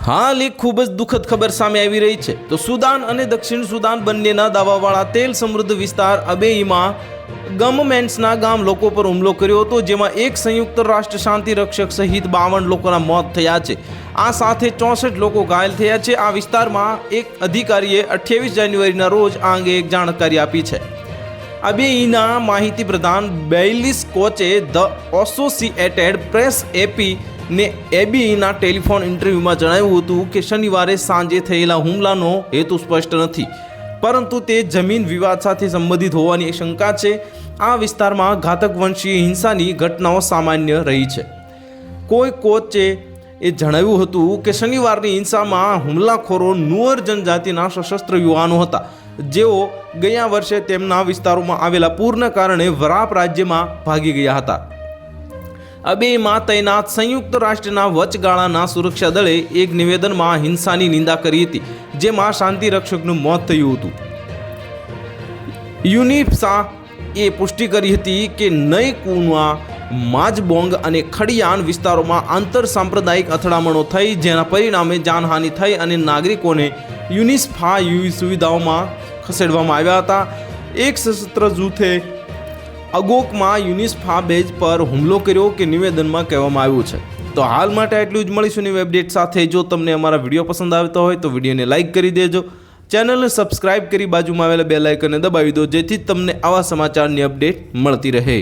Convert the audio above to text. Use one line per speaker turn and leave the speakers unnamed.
હાલ એક ખૂબ જ દુઃખદ ખબર સામે આવી રહી છે તો સુદાન અને દક્ષિણ સુદાન બંનેના દાવાવાળા તેલ સમૃદ્ધ વિસ્તાર અબેઈમાં ગમમેન્ટ્સના ગામ લોકો પર હુમલો કર્યો હતો, જેમાં એક સંયુક્ત રાષ્ટ્ર શાંતિ રક્ષક સહિત 52 લોકોના મોત થયા છે। આ સાથે 64 લોકો ઘાયલ થયા છે। આ વિસ્તારમાં એક અધિકારીએ 28 જાન્યુઆરીના રોજ આ અંગે એક જાણકારી આપી છે। અબેઈના માહિતી પ્રધાન બેઇલિસ કોચે ધ એસોસિએટેડ પ્રેસ એપી ને એબીના ટેલિફોન ઇન્ટરવ્યુમાં જણાવ્યું હતું કે શનિવારે સાંજે થયેલા હુમલાનો હેતુ સ્પષ્ટ નથી, પરંતુ તે જમીન વિવાદ સાથે સંબંધિત હોવાની શંકા છે। આ વિસ્તારમાં ઘાતક વંશીય હિંસાની ઘટનાઓ સામાન્ય રહી છે। કોઈ કોચે જણાવ્યું હતું કે શનિવારની હિંસામાં હુમલાખોરો નુઅર જનજાતિના સશસ્ત્ર યુવાનો હતા, જેઓ ગયા વર્ષે તેમના વિસ્તારોમાં આવેલા પૂરના કારણે વરાપ રાજ્યમાં ભાગી ગયા હતા। અબેઈમાં તૈનાત સંયુક્ત રાષ્ટ્રના વચગાળાના સુરક્ષા દળે એક નિવેદનમાં હિંસાની નિંદા કરી હતી, જેમાં શાંતિ રક્ષકનું મોત થયું હતું। યુનિફસાએ પુષ્ટિ કરી હતી કે નઈ કુનવા, માજબોંગ અને ખડિયાન વિસ્તારોમાં આંતર સાંપ્રદાયિક અથડામણો થઈ, જેના પરિણામે જાનહાનિ થઈ અને નાગરિકોને યુનિસ્ફા સુવિધાઓમાં ખસેડવામાં આવ્યા હતા। એક સશસ્ત્ર જૂથે અગોકમાં યુનિસ્ફા બેઝ પર હુમલો કર્યો કે નિવેદનમાં કહેવામાં આવ્યું છે। તો હાલ માટે આટલું જ, મળીશું નવી અપડેટ સાથે। જો તમને અમારા વિડીયો પસંદ આવતો હોય તો વિડીયોને લાઇક કરી દેજો, ચેનલને સબસ્ક્રાઇબ કરી બાજુમાં આવેલા બેલ આઇકનને દબાવી દો, જેથી તમને આવા સમાચારની અપડેટ મળતી રહે।